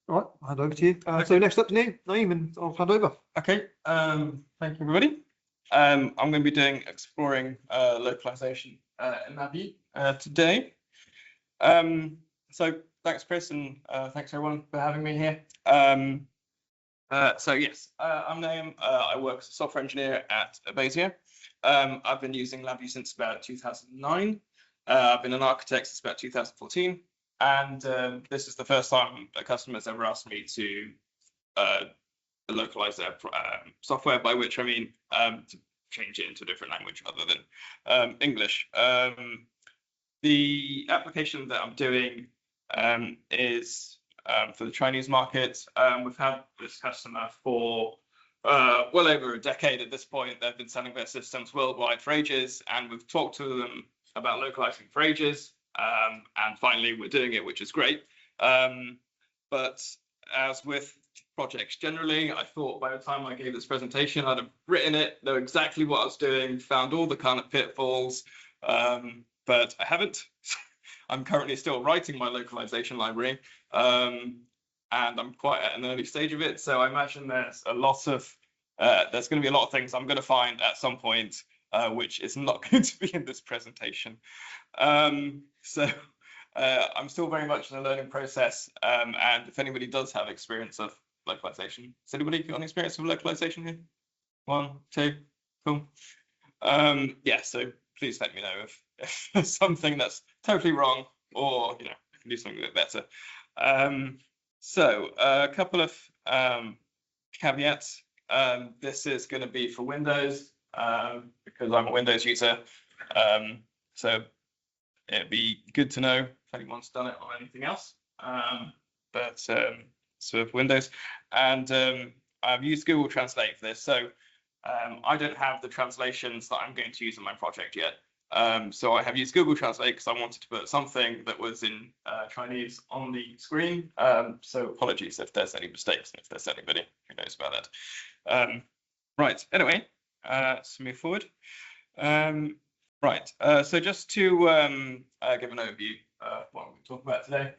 All right, I'll hand over to you. So next up, Naeem, and I'll hand over. Okay, thank you, everybody. I'm going to be exploring localization in LabVIEW today. So thanks, Chris, and thanks everyone for having me here. So yes, I'm Naeem. I work as a software engineer at Avazia. I've been using LabVIEW since about 2009. I've been an architect since about 2014. And this is the first time a customer has ever asked me to localize their software, by which I mean to change it into a different language other than English. The application that I'm doing is for the Chinese market. We've had this customer for well over a decade at this point. They've been selling their systems worldwide for ages, and we've talked to them about localizing for ages. And finally, we're doing it, which is great. But as with projects generally, I thought by the time I gave this presentation, I'd have written it, know exactly what I was doing, found all the kind of pitfalls, but I haven't. I'm currently still writing my localization library, and I'm quite at an early stage of it. So I imagine there's a lot of there's going to be a lot of things I'm going to find at some point, which is not going to be in this presentation. So I'm still very much in the learning process, and if anybody does have experience of localization, has anybody got any experience of localization here? 1, 2, cool. Yeah, so please let me know if there's something that's totally wrong, or I can do something a bit better. So a couple of caveats. This is going to be for Windows because I'm a Windows user. So it'd be good to know if anyone's done it on anything else. But sort of Windows, and I've used Google Translate for this. So I don't have the translations that I'm going to use in my project yet. So I have used Google Translate because I wanted to put something that was in Chinese on the screen. So apologies if there's any mistakes and if there's anybody who knows about that. Right, anyway, let's move forward. Right, so just to give an overview of what we're talking about today.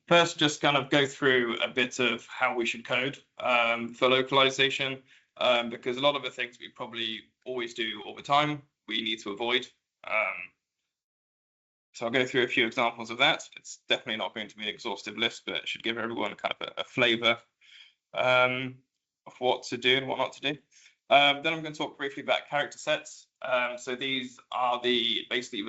First, just kind of go through a bit of how we should code for localization, because a lot of the things we probably always do all the time, we need to avoid. So I'll go through a few examples of that. It's definitely not going to be an exhaustive list, but it should give everyone kind of a flavor of what to do and what not to do. Then I'm going to talk briefly about character sets. So these are basically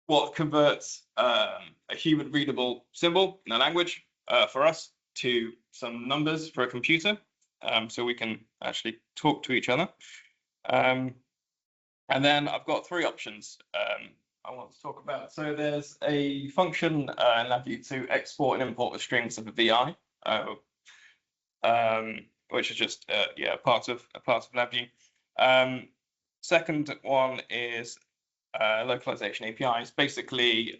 what converts a human readable symbol in a language for us to some numbers for a computer, so we can actually talk to each other. And then I've got 3 options I want to talk about. So there's a function in LabVIEW to export and import the strings of a VI, which is just a part of LabVIEW. Second one is localization APIs. Basically,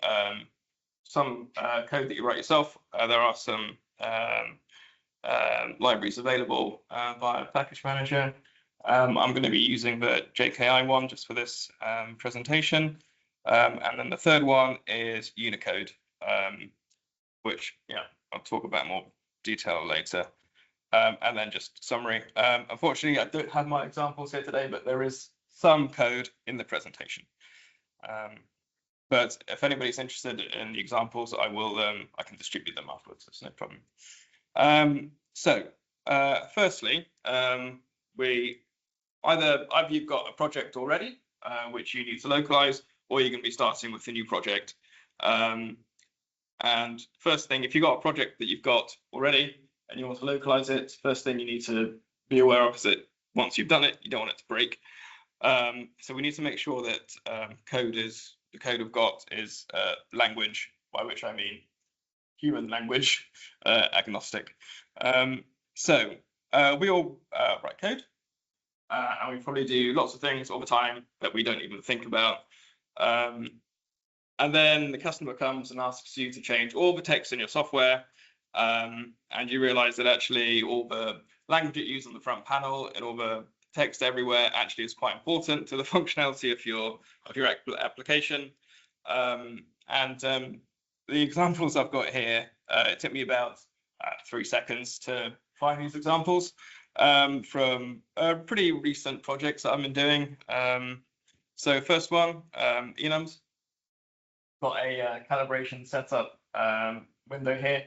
some code that you write yourself. There are some libraries available via Package Manager. I'm going to be using the JKI one just for this presentation. And then the third one is Unicode, which I'll talk about more detail later. And then just summary. Unfortunately, I don't have my examples here today, but there is some code in the presentation. But if anybody's interested in the examples, I can distribute them afterwards. That's no problem. So firstly, either you've got a project already, which you need to localize, or you're going to be starting with a new project. And first thing, if you've got a project that you've got already and you want to localize it, first thing you need to be aware of is that once you've done it, you don't want it to break. So we need to make sure that the code we've got is language, by which I mean human language, agnostic. So we all write code, and we probably do lots of things all the time that we don't even think about. And then the customer comes and asks you to change all the text in your software, and you realize that actually all the language you use on the front panel and all the text everywhere actually is quite important to the functionality of your application. The examples I've got here, it took me about 3 seconds to find these examples from pretty recent projects that I've been doing. So first one, enums. Got a calibration setup window here.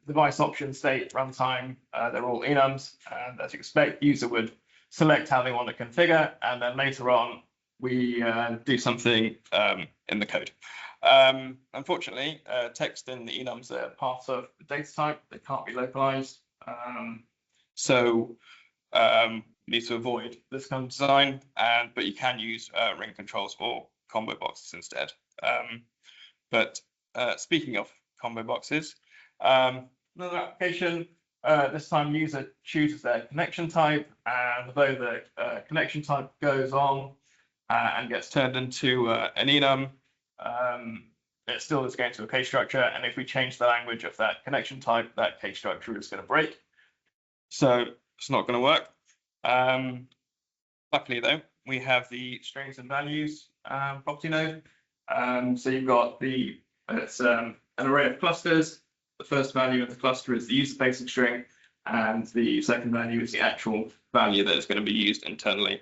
Device option, state, runtime, they're all enums. And as you expect, user would select how they want to configure, and then later on, we do something in the code. Unfortunately, text in the enums are part of the data type. They can't be localized. So need to avoid this kind of design, but you can use ring controls or combo boxes instead. But speaking of combo boxes, another application, this time user chooses their connection type, and although the connection type goes on and gets turned into an enum, it still is going to a case structure, and if we change the language of that connection type, that case structure is going to break. So it's not going to work. Luckily though, we have the strings and values property node. So you've got it's an array of clusters. The first value of the cluster is the user facing string, and the second value is the actual value that is going to be used internally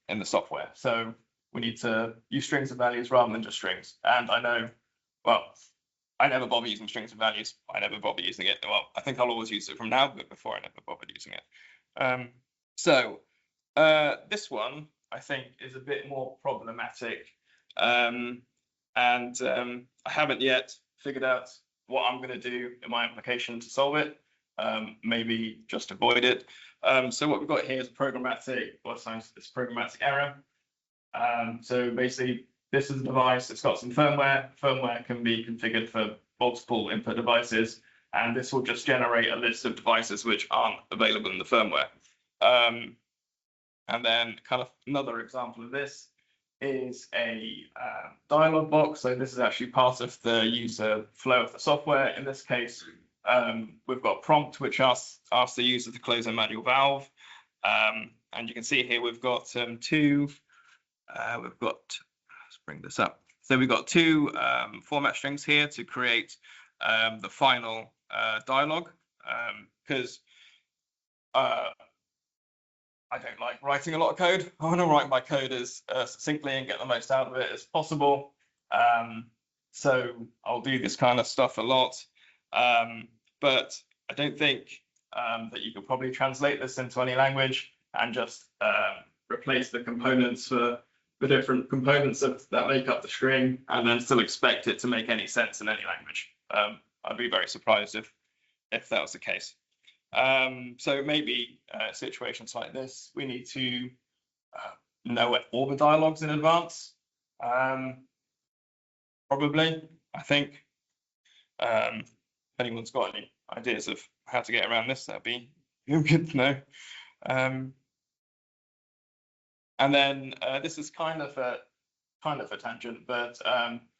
in the software. So we need to use strings and values rather than just strings. And I know, well, I never bother using strings and values. I never bother using it. Well, I think I'll always use it from now, but before I never bothered using it. This one I think is a bit more problematic, and I haven't yet figured out what I'm going to do in my application to solve it. Maybe just avoid it. So what we've got here is a programmatic, it's programmatic error. So basically, this is a device. It's got some firmware. Firmware can be configured for multiple input devices, and this will just generate a list of devices which aren't available in the firmware. And then kind of another example of this is a dialog box. So this is actually part of the user flow of the software. In this case, we've got prompt, which asks the user to close a manual valve. And you can see here we've got let's bring this up. So we've got two format strings here to create the final dialog, because I don't like writing a lot of code. I want to write my code as succinctly and get the most out of it as possible. So I'll do this kind of stuff a lot. But I don't think that you could probably translate this into any language and just replace the components for the different components that make up the string, and then still expect it to make any sense in any language. I'd be very surprised if that was the case. So maybe situations like this, we need to know all the dialogues in advance. Probably, I think. If anyone's got any ideas of how to get around this, that'd be good to know. And then this is kind of a tangent, but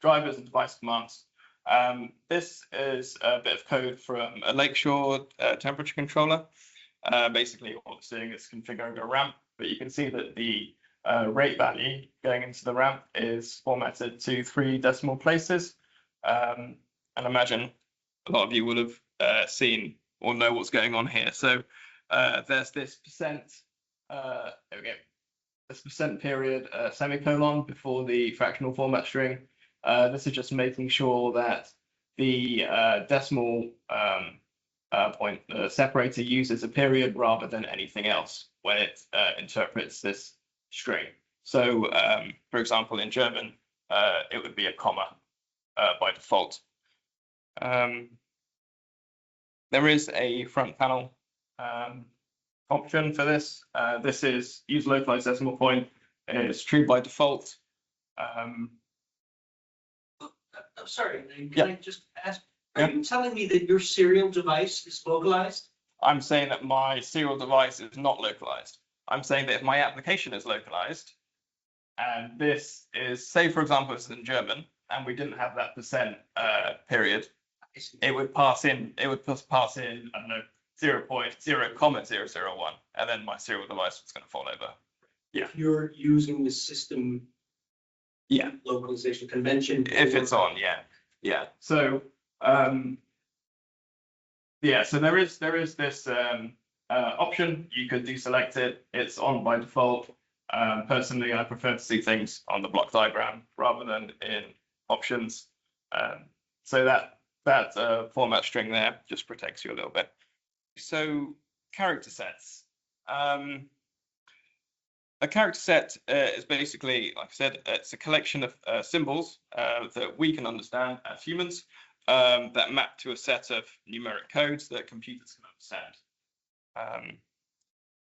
drivers and device commands. This is a bit of code from a Lakeshore temperature controller. Basically, what it's doing is configuring a ramp, but you can see that the rate value going into the ramp is formatted to 3 decimal places. And imagine a lot of you will have seen or know what's going on here. So there's this percent, there we go, this percent period semicolon before the fractional format string. This is just making sure that the decimal point separator uses a period rather than anything else when it interprets this string. So, for example, in German, it would be a comma by default. There is a front panel option for this. This is use localized decimal point. It's true by default. I'm sorry, can I just ask, are you telling me that your serial device is localized? I'm saying that my serial device is not localized. I'm saying that if my application is localized, and this is, say, for example, it's in German, and we didn't have that percent period, it would pass in, I don't know, 0.0,001, and then my serial device was going to fall over. Yeah. If you're using the system localization convention. If it's on, yeah. So yeah, so there is this option. You could deselect it. It's on by default. Personally, I prefer to see things on the block diagram rather than in options. So that format string there just protects you a little bit. So character sets. A character set is basically, like I said, it's a collection of symbols that we can understand as humans that map to a set of numeric codes that computers can understand.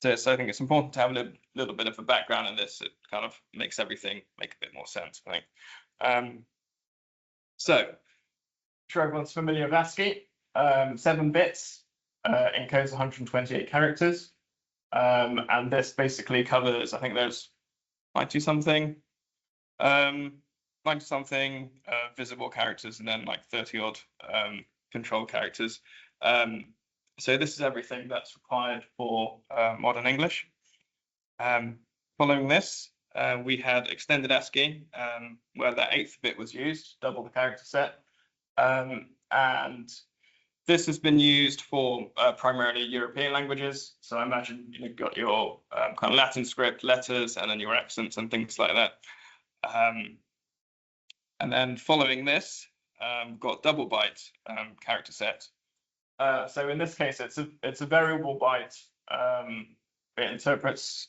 So I think it's important to have a little bit of a background in this. It kind of makes everything make a bit more sense, I think. So, I'm sure everyone's familiar with ASCII. 7 bits encodes 128 characters. And this basically covers, I think there's 90 something visible characters and then like 30 odd control characters. So this is everything that's required for modern English. Following this, we had extended ASCII, where that 8th bit was used, double the character set. And this has been used for primarily European languages. So I imagine you've got your kind of Latin script, letters, and then your accents and things like that. And then following this, got double byte character set. So in this case, it's a variable byte. It interprets.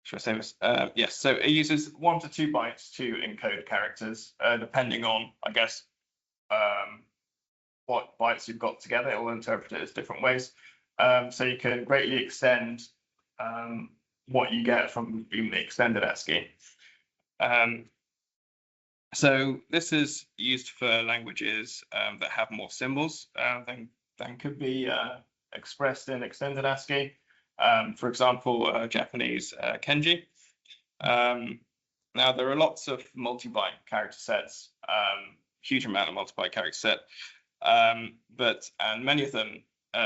Should I say this? Yes. So it uses 1 to 2 bytes to encode characters, depending on, I guess, what bytes you've got together. It will interpret it as different ways. So you can greatly extend what you get from the extended ASCII. So this is used for languages that have more symbols than could be expressed in extended ASCII. For example, Japanese kanji. Now there are lots of multi-byte character sets, huge amount of multi-byte character set, and many of them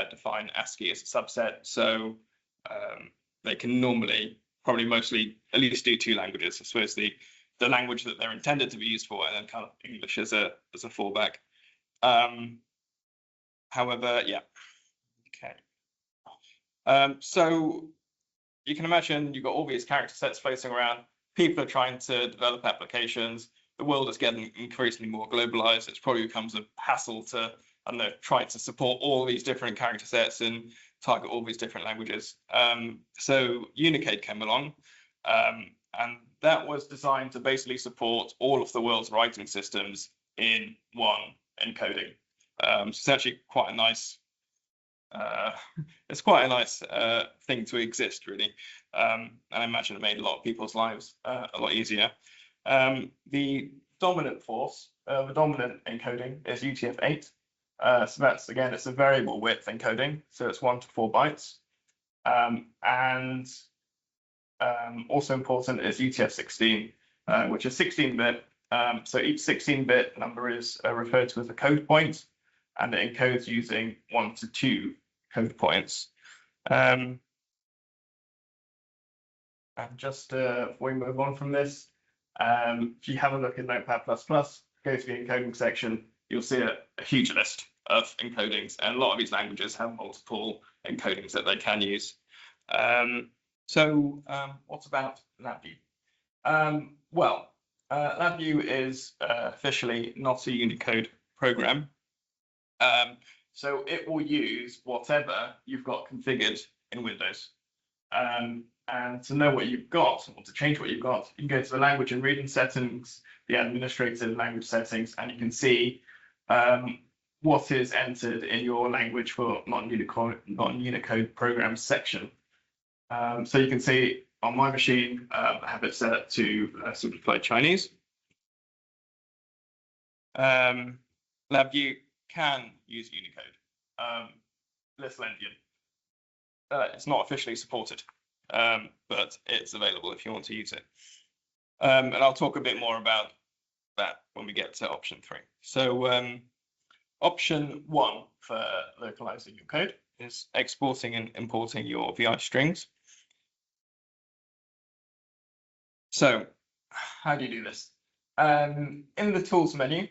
define ASCII as a subset. So they can normally, probably mostly, at least do 2 languages. I suppose the language that they're intended to be used for, and then kind of English as a fallback. However, yeah, okay. So you can imagine you've got all these character sets floating around. People are trying to develop applications. The world is getting increasingly more globalized. It probably becomes a hassle to, I don't know, try to support all these different character sets and target all these different languages. So Unicode came along, and that was designed to basically support all of the world's writing systems in one encoding. It's actually quite a nice. It's quite a nice thing to exist, really, and I imagine it made a lot of people's lives a lot easier. The dominant force, the dominant encoding is UTF-8. So that's, again, it's a variable width encoding, so it's 1 to 4 bytes. And also important is UTF-16, which is 16-bit. So each 16-bit number is referred to as a code point, and it encodes using 1 to 2 code points. And just before we move on from this, if you have a look in Notepad++, go to the encoding section, you'll see a huge list of encodings, and a lot of these languages have multiple encodings that they can use. So what about LabVIEW? Well, LabVIEW is officially not a Unicode program. So it will use whatever you've got configured in Windows. And to know what you've got, or to change what you've got, you can go to the language and reading settings, the administrative language settings, and you can see what is entered in your language for non-Unicode programs section. So you can see on my machine, I have it set to simplified Chinese. LabVIEW can use Unicode. Little endian. It's not officially supported, but it's available if you want to use it. And I'll talk a bit more about that when we get to option 3. So option 1 for localizing your code is exporting and importing your VI strings. So how do you do this? In the tools menu,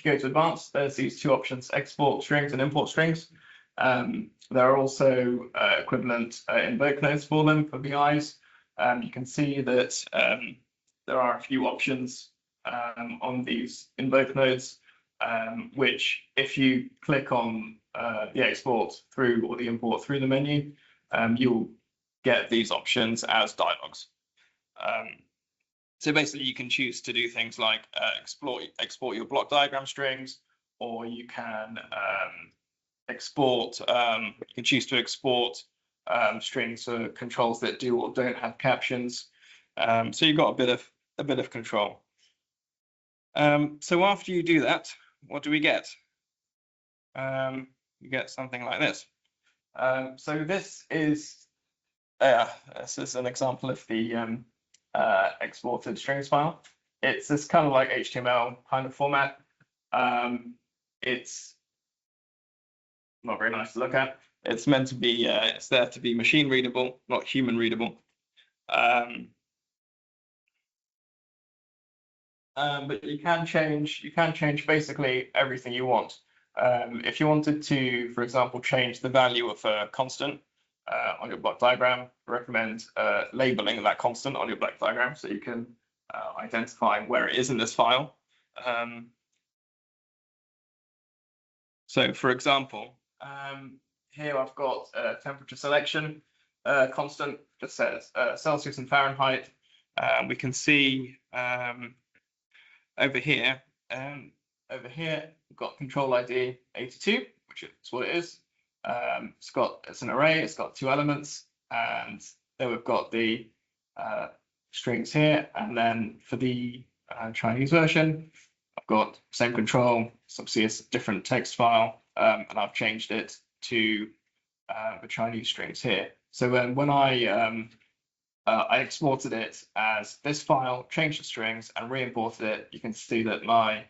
if you go to advanced, there's these two options: export strings and import strings. There are also equivalent invoke nodes for them for VIs. You can see that there are a few options on these invoke nodes, which if you click on the export through or the import through the menu, you'll get these options as dialogues. So basically you can choose to do things like export your block diagram strings, or you can you can choose to export strings for controls that do or don't have captions. So you've got a bit of control. So after you do that, what do we get? You get something like this. So this is an example of the exported strings file. It's this kind of like HTML kind of format. It's not very nice to look at. It's meant to be, it's there to be machine readable, not human readable. But you can change basically everything you want. If you wanted to, for example, change the value of a constant on your block diagram, I recommend labeling that constant on your block diagram so you can identify where it is in this file. So for example, here I've got a temperature selection constant, just says Celsius and Fahrenheit. We can see over here, we've got control ID 82, which is what it is. It's an array, it's got two elements, and then we've got the strings here. And then for the Chinese version, I've got same control, so obviously it's a different text file, and I've changed it to the Chinese strings here. So when I exported it as this file, changed the strings, and re-imported it, you can see that my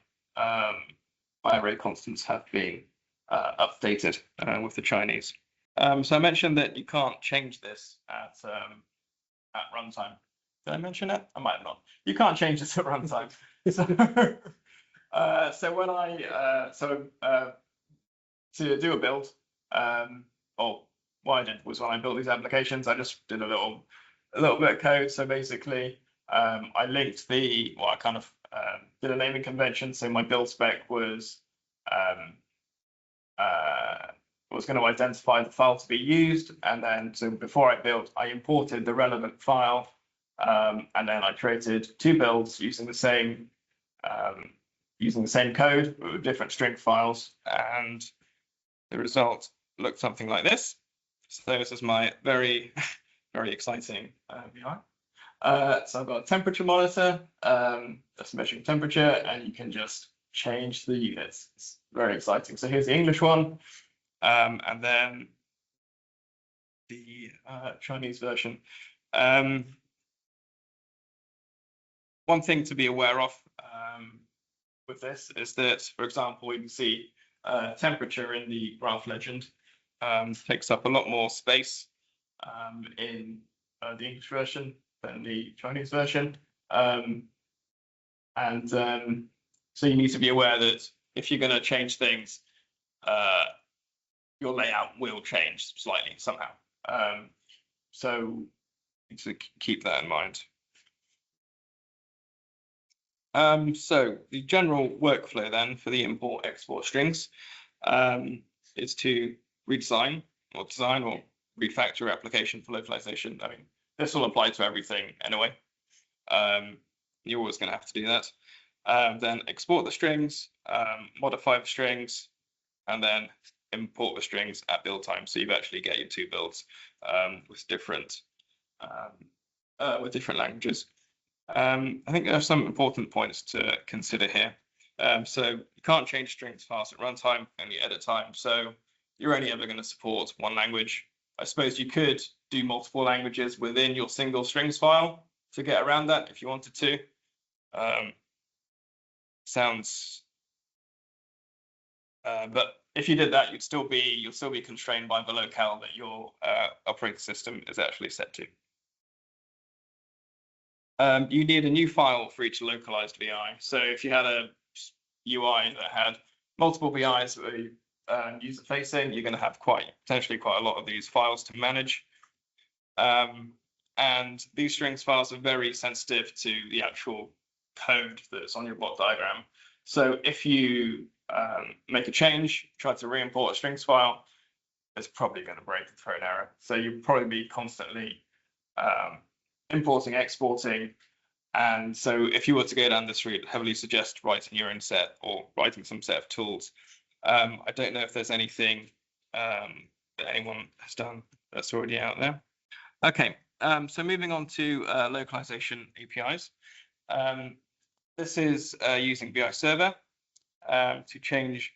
array constants have been updated with the Chinese. So I mentioned that you can't change this at runtime. Did I mention that? I might have not. You can't change this at runtime. So when to do a build, or what I did was when I built these applications, I just did a little bit of code. So basically, I linked I kind of did a naming convention. So my build spec was going to identify the file to be used, and then so before I built, I imported the relevant file, and then I created two builds using the same code with different string files, and the result looked something like this. So this is my very very exciting VI. So I've got a temperature monitor that's measuring temperature, and you can just change the units. It's very exciting. So here's the English one, and then the Chinese version. One thing to be aware of with this is that, for example, you can see temperature in the graph legend takes up a lot more space in the English version than the Chinese version. So you need to be aware that if you're going to change things, your layout will change slightly somehow. So you need to keep that in mind. So the general workflow then for the import export strings is to redesign or design or refactor your application for localization. I mean, this will apply to everything anyway. You're always going to have to do that. Then export the strings, modify the strings, and then import the strings at build time. So you actually get your two builds with different languages. I think there are some important points to consider here. So you can't change strings files at runtime, only edit time. So you're only ever going to support one language. I suppose you could do multiple languages within your single strings file to get around that if you wanted to. But if you did that, you'll still be constrained by the locale that your operating system is actually set to. You need a new file for each localized VI. So if you had a UI that had multiple VIs that were user facing, you're going to have potentially quite a lot of these files to manage. And these strings files are very sensitive to the actual code that's on your block diagram. So if you make a change, try to re-import a strings file, it's probably going to break and throw an error. So you'll probably be constantly importing, exporting. And so if you were to go down this route, heavily suggest writing your own set or writing some set of tools. I don't know if there's anything that anyone has done that's already out there. Okay, so moving on to localization APIs. This is using VI Server to change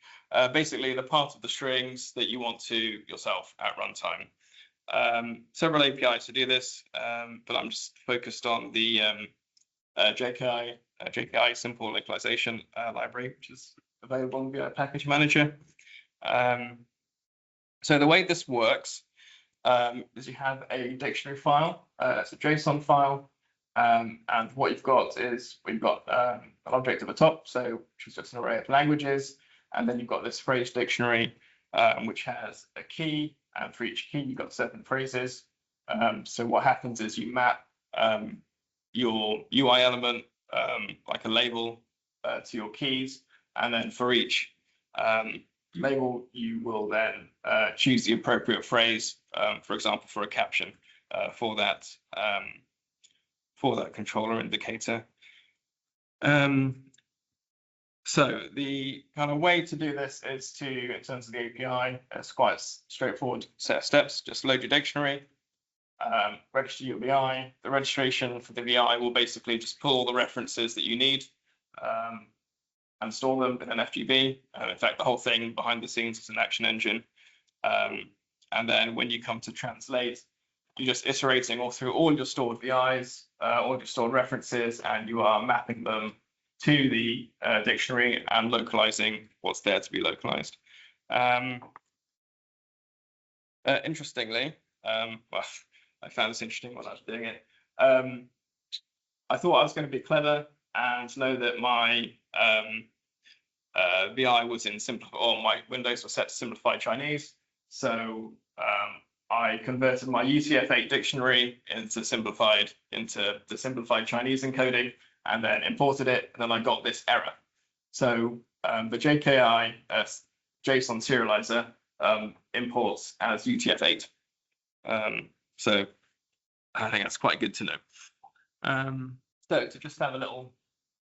basically the part of the strings that you want to yourself at runtime. Several APIs to do this, but I'm just focused on the JKI Simple Localization library, which is available in VI Package Manager. So the way this works is you have a dictionary file. It's a JSON file. And what you've got is we've got an object at the top, so which is just an array of languages, and then you've got this phrase dictionary, which has a key, and for each key you've got certain phrases. So what happens is you map your UI element, like a label, to your keys, and then for each label you will then choose the appropriate phrase, for example, for a caption for that controller indicator. So the kind of way to do this is to, in terms of the API, it's quite a straightforward set of steps. Just load your dictionary, register your VI. The registration for the VI will basically just pull all the references that you need and store them in an FGV. In fact, the whole thing behind the scenes is an action engine. And then when you come to translate, you're just iterating all through all your stored VIs, all your stored references, and you are mapping them to the dictionary and localizing what's there to be localized. Interestingly, well, I found this interesting when I was doing it. I thought I was going to be clever and know that my VI was in simplified, or my windows were set to simplified Chinese. So I converted my UTF-8 dictionary into the simplified Chinese encoding, and then imported it, and then I got this error. So the JKI JSON serializer imports as UTF-8. So I think that's quite good to know. So to just have a little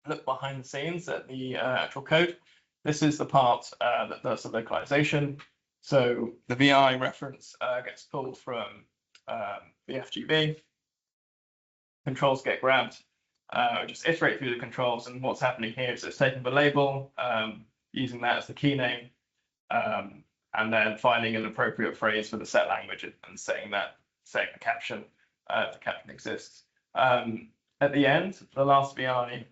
look behind the scenes at the actual code, this is the part that does the localization. So the VI reference gets pulled from the FGV. Controls get grabbed. Just iterate through the controls, and what's happening here is it's taking the label, using that as the key name, and then finding an appropriate phrase for the set language and setting the caption if the caption exists. At the end, the last VI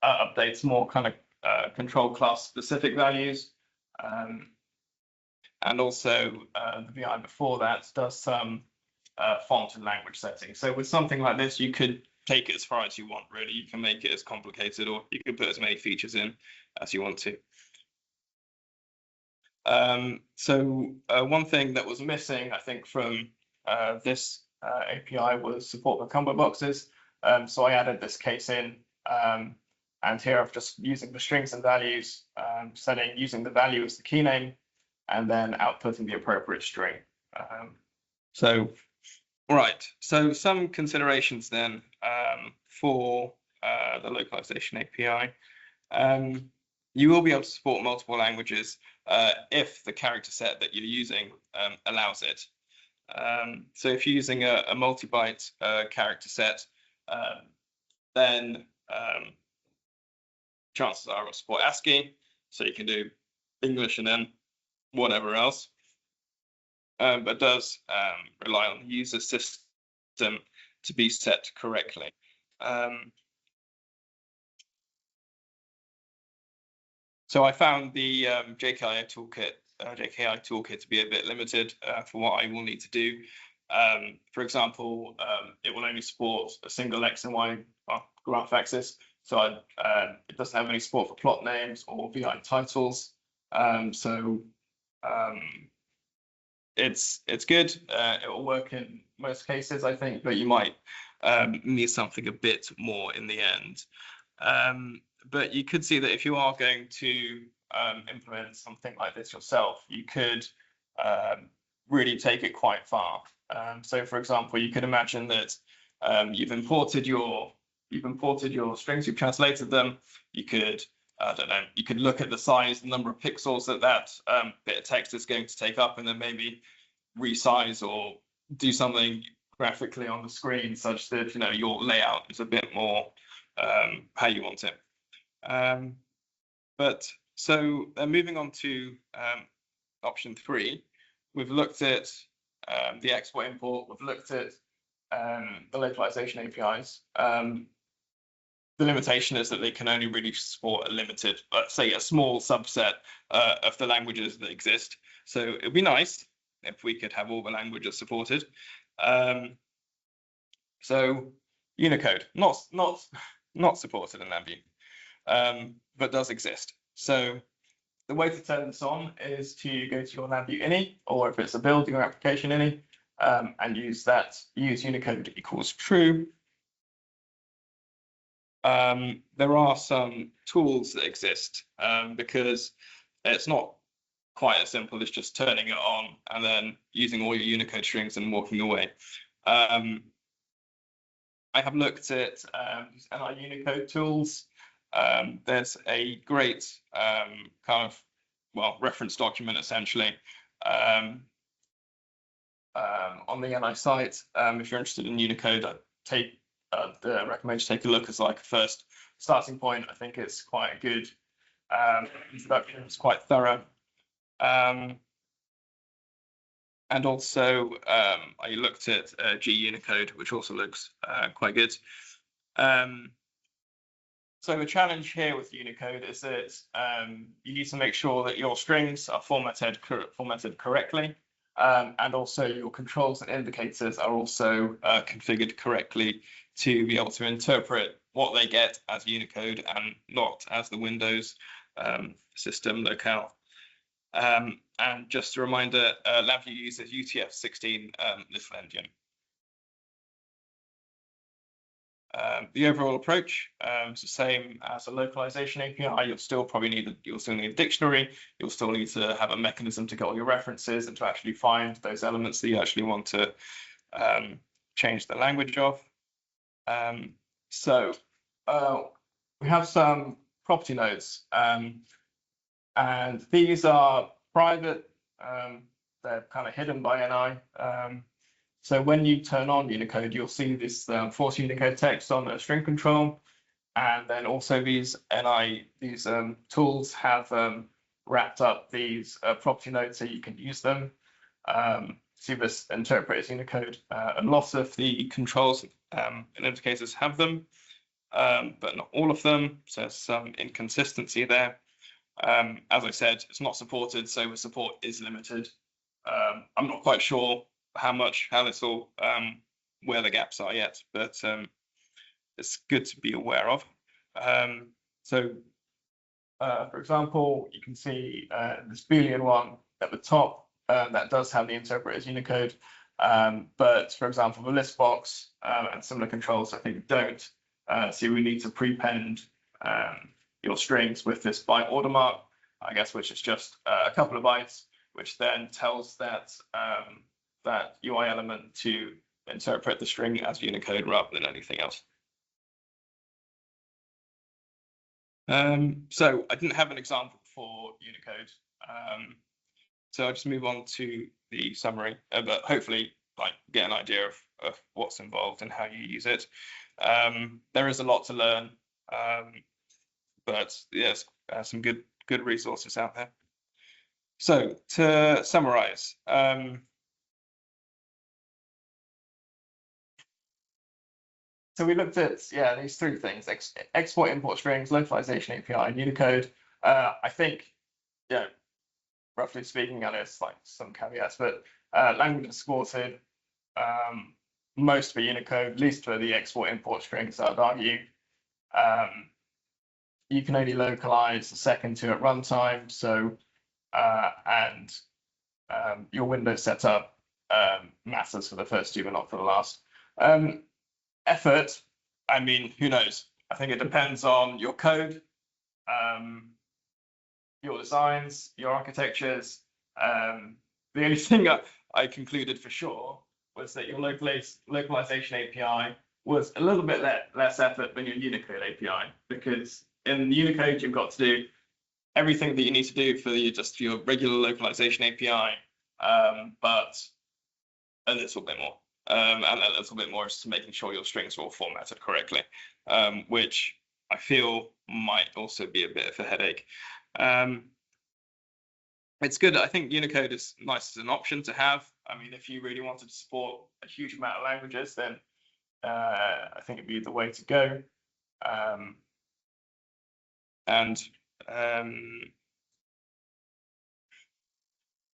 updates more kind of control class specific values. And also the VI before that does some font and language settings. So with something like this, you could take it as far as you want, really. You can make it as complicated, or you can put as many features in as you want to. So one thing that was missing, I think, from this API was support for combo boxes. So I added this case in, and here I've just using the strings and values, using the value as the key name, and then outputting the appropriate string. Right, so some considerations then for the localization API. You will be able to support multiple languages if the character set that you're using allows it. So if you're using a multi-byte character set, then chances are it'll support ASCII, so you can do English and then whatever else. But does rely on the user system to be set correctly. So I found the JKI toolkit to be a bit limited for what I will need to do. For example, it will only support a single X and Y graph axis. So it doesn't have any support for plot names or VI titles. It's good. It will work in most cases, I think, but you might need something a bit more in the end. But you could see that if you are going to implement something like this yourself, you could really take it quite far. So, for example, you could imagine that you've imported your strings, you've translated them. You could, I don't know, you could look at the size, the number of pixels that bit of text is going to take up, and then maybe resize or do something graphically on the screen such that your layout is a bit more how you want it. But so moving on to option 3, we've looked at the export import, we've looked at the localization APIs. The limitation is that they can only really support a limited, let's say a small subset of the languages that exist. So it'd be nice if we could have all the languages supported. So Unicode, not supported in LabVIEW, but does exist. So the way to turn this on is to go to your LabVIEW ini, or if it's a build, your application ini, and use Unicode equals true. There are some tools that exist because it's not quite as simple as just turning it on and then using all your Unicode strings and walking away. I have looked at NI Unicode tools. There's a great reference document essentially on the NI site. If you're interested in Unicode, I recommend you take a look as like a first starting point. I think it's quite a good introduction. It's quite thorough. And also, I looked at G Unicode, which also looks quite good. So the challenge here with Unicode is that you need to make sure that your strings are formatted correctly, and also your controls and indicators are also configured correctly to be able to interpret what they get as Unicode and not as the Windows system locale. And just a reminder, LabVIEW uses UTF-16 little engine. The overall approach is the same as a localization API. You'll still need a dictionary. You'll still need to have a mechanism to get all your references and to actually find those elements that you actually want to change the language of. So we have some property nodes, and these are private. They're kind of hidden by NI. So when you turn on Unicode, you'll see this force Unicode text on the string control, and then also these tools have wrapped up these property nodes so you can use them. See this interpret as Unicode. A lot of the controls and indicators have them, but not all of them. So there's some inconsistency there. As I said, it's not supported, so the support is limited. I'm not quite sure how this all, where the gaps are yet, but it's good to be aware of. For example, you can see this Boolean one at the top that does have the interpret as Unicode, but for example, the list box and similar controls I think don't. So we need to prepend your strings with this byte order mark, I guess, which is just a couple of bytes, which then tells that UI element to interpret the string as Unicode rather than anything else. So I didn't have an example for Unicode, so I'll just move on to the summary, but hopefully get an idea of what's involved and how you use it. There is a lot to learn, but yes, some good resources out there. So to summarize, so we looked at these 3 things: export, import strings, localization API, and Unicode. I think, roughly speaking, I know it's some caveats, but language is supported. Most for Unicode, at least for the export import strings, I'd argue. you can only localize a second to at runtime. So your Windows setup matters for the first two, but not for the last. Effort, I mean, who knows? I think it depends on your code, your designs, your architectures. The only thing I concluded for sure was that your localization API was a little bit less effort than your Unicode API, because in Unicode you've got to do everything that you need to do for your regular localization API, but a little bit more. And a little bit more is to making sure your strings are all formatted correctly, which I feel might also be a bit of a headache. It's good. I think Unicode is nice as an option to have. I mean, if you really wanted to support a huge amount of languages, then I think it'd be the way to go.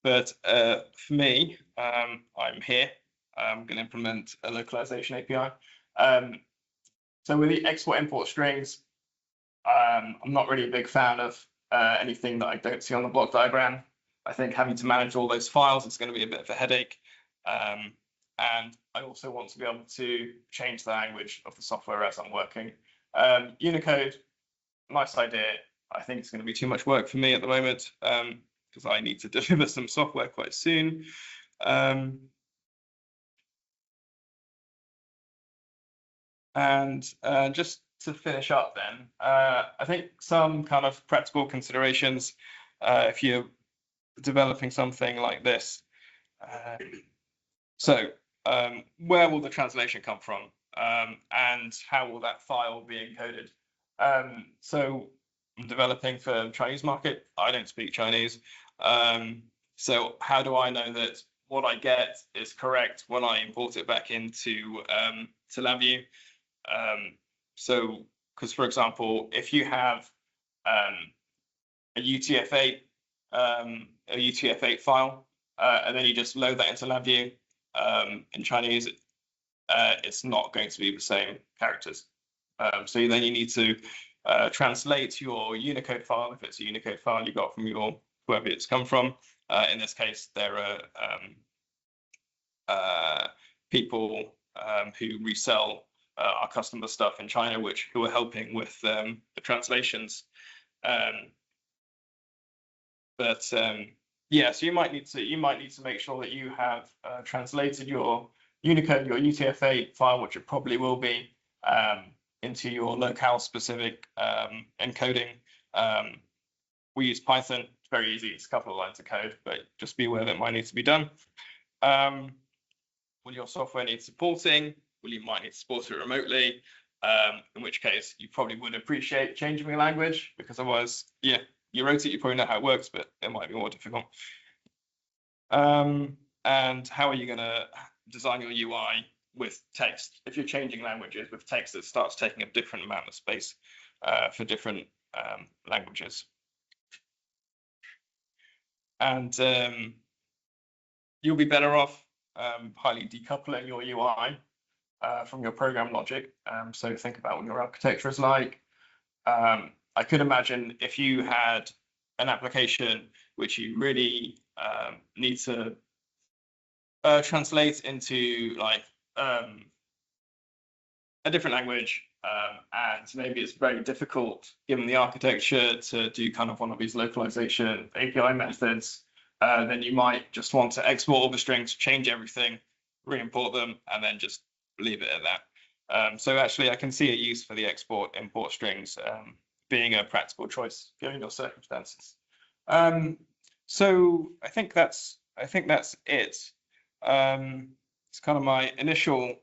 But for me, I'm here. I'm going to implement a localization API. So with the export import strings, I'm not really a big fan of anything that I don't see on the block diagram. I think having to manage all those files is going to be a bit of a headache. And I also want to be able to change the language of the software as I'm working. Unicode, nice idea. I think it's going to be too much work for me at the moment because I need to deliver some software quite soon. And just to finish up then, I think some kind of practical considerations if you're developing something like this. So where will the translation come from? And how will that file be encoded? So I'm developing for the Chinese market. I don't speak Chinese. So how do I know that what I get is correct when I import it back into to LabVIEW? So, because for example, if you have a UTF-8 file, and then you just load that into LabVIEW in Chinese, it's not going to be the same characters. So then you need to translate your Unicode file, if it's a Unicode file you got from whoever it's come from. In this case, there are people who resell our customer stuff in China, who are helping with the translations. Yeah, so you might need to make sure that you have translated your Unicode, your UTF-8 file, which it probably will be, into your locale specific encoding. We use Python. It's very easy. It's a couple of lines of code, but just be aware that it might need to be done. Will your software need supporting? Well, you might need to support it remotely, in which case you probably would appreciate changing the language, because otherwise, yeah, you wrote it, you probably know how it works, but it might be more difficult. And how are you going to design your UI with text? If you're changing languages with text, that starts taking a different amount of space for different languages. And you'll be better off highly decoupling your UI from your program logic. So think about what your architecture is like. I could imagine if you had an application which you really need to translate into like a different language, and maybe it's very difficult given the architecture to do kind of one of these localization API methods, then you might just want to export all the strings, change everything, re-import them, and then just leave it at that. So actually, I can see a use for the export-import strings being a practical choice given your circumstances. So I think that's it. It's kind of my initial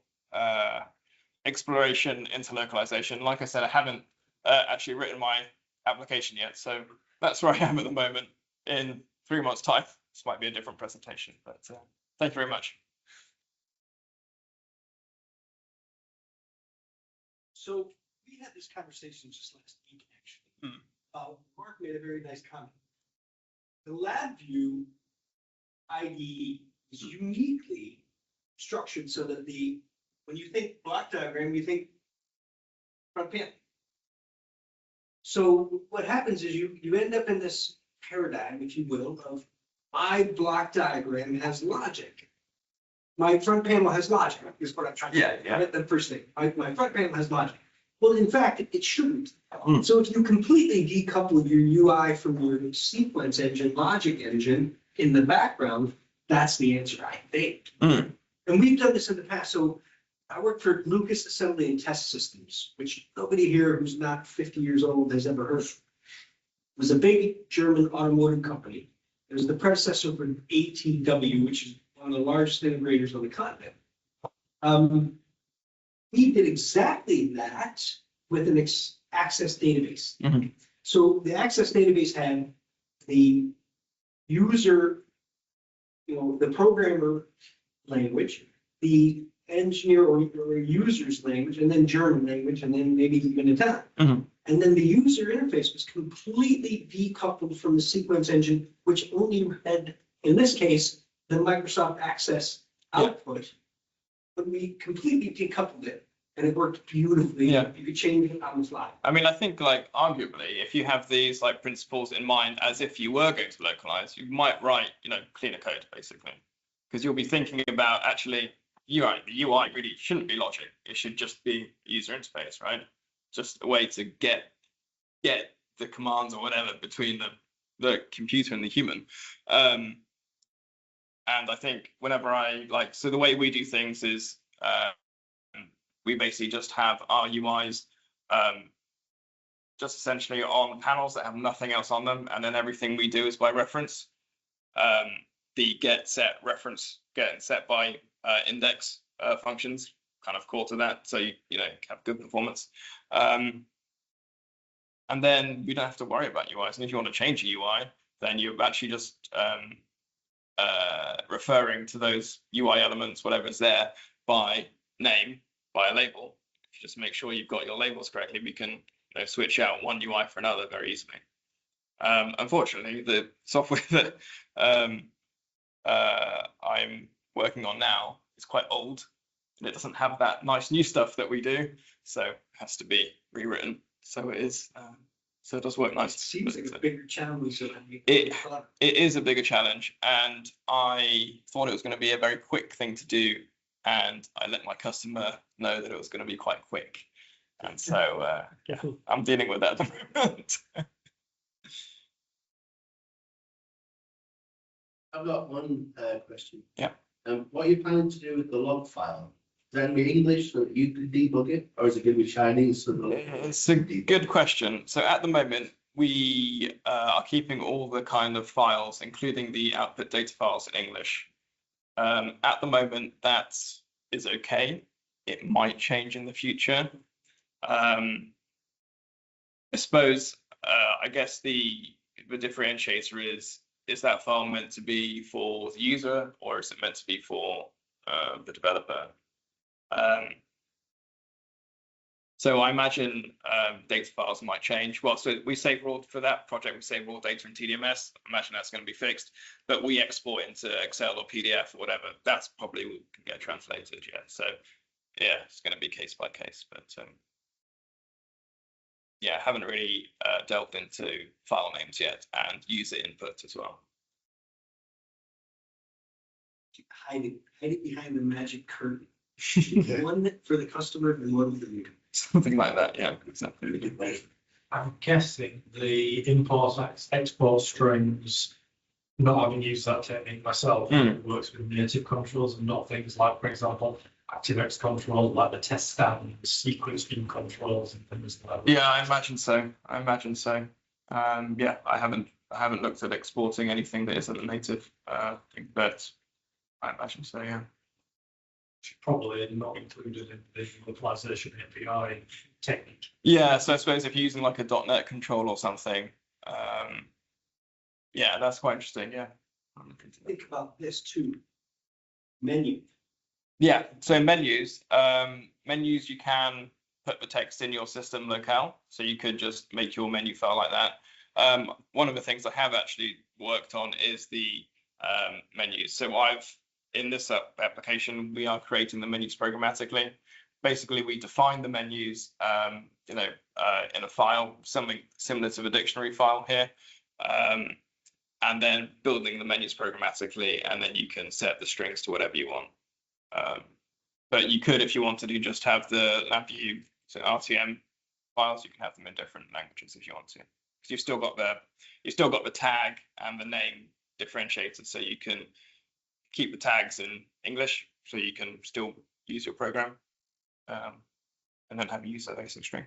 exploration into localization. Like I said, I haven't actually written my application yet, so that's where I am at the moment. In 3 months' time, this might be a different presentation, but thank you very much. So we had this conversation just last week, actually. Mark made a very nice comment. The LabVIEW ID is uniquely structured so that when you think block diagram, you think front panel. So what happens is you end up in this paradigm, if you will, of my block diagram has logic. My front panel has logic, is what I'm trying to say. Yeah. Right? The first thing, my front panel has logic. Well, in fact, it shouldn't. Mm. So if you completely decouple your UI from your sequence engine, logic engine in the background, that's the answer, I think. Mm. And we've done this in the past. So I worked for Lucas Assembly and Test Systems, which nobody here who's not 50 years old has ever heard of. It was a big German automotive company. It was the predecessor for ATW, which is one of the largest integrators on the continent. We did exactly that with an access database. Mm-hmm. So the access database had the user, the programmer language, the engineer or user's language, and then German language, and then maybe even Italian. Mhm. And then the user interface was completely decoupled from the sequence engine, which only had, in this case, the Microsoft Access output. But we completely decoupled it, and it worked beautifully. Yeah. You could change it on the fly. I mean, I think like arguably, if you have these like principles in mind as if you were going to localize, you might write, cleaner code basically, because you'll be thinking about actually the UI really shouldn't be logic. It should just be user interface, right? Just a way to get the commands or whatever between the computer and the human. And I think whenever so the way we do things is we basically just have our UIs just essentially on panels that have nothing else on them, and then everything we do is by reference. The get set reference get and set by index functions kind of core to that, so you have good performance. And then we don't have to worry about UIs. And if you want to change a UI, then you're actually just referring to those UI elements, whatever's there, by name, by a label. If you just make sure you've got your labels correctly, we can switch out one UI for another very easily. Unfortunately, the software that I'm working on now is quite old, and it doesn't have that nice new stuff that we do, so it has to be rewritten. So it is. So it does work nice. It seems like a bigger challenge than it is a bigger challenge, and I thought it was going to be a very quick thing to do, and I let my customer know that it was going to be quite quick, and so I'm dealing with that at the moment. I've got one question. Yeah. What are you planning to do with the log file? Is that going to be English so that you can debug it, or is it going to be Chinese? So It's a good question. So at the moment, we are keeping all the kind of files, including the output data files, in English. At the moment, that is okay. It might change in the future. I suppose, I guess the differentiator is that file meant to be for the user, or is it meant to be for the developer? So I imagine data files might change. Well, so we save raw for that project. We save raw data in TDMS. I imagine that's going to be fixed, but we export into Excel or PDF or whatever. That's probably can get translated. Yeah. So yeah, it's going to be case by case. But yeah, I haven't really delved into file names yet and user input as well. Hide it behind the magic curtain. One for the customer and one for you. Something like that. Yeah, exactly. I'm guessing the import export strings, not having used that technique myself, it works with native controls and not things like, for example, ActiveX control, like the test stand, sequence view controls and things like that. Yeah, I imagine so. Yeah, I haven't looked at exporting anything that isn't a native thing, but I imagine so. Yeah. Probably not included in the localization API technique. Yeah, so I suppose if you're using like a .NET control or something, yeah, that's quite interesting. Yeah. Think about this too. Menu. Yeah, so in menus, you can put the text in your system locale, so you could just make your menu file like that. One of the things I have actually worked on is the menus. So in this application, we are creating the menus programmatically, basically we define the menus, in a file, something similar to the dictionary file here, and then building the menus programmatically, and then you can set the strings to whatever you want. But you could, if you wanted to, just have the LabVIEW, so RTM files. You can have them in different languages if you want to, because you've still got the tag and the name differentiated, so you can keep the tags in English, so you can still use your program, and then have a user basic string.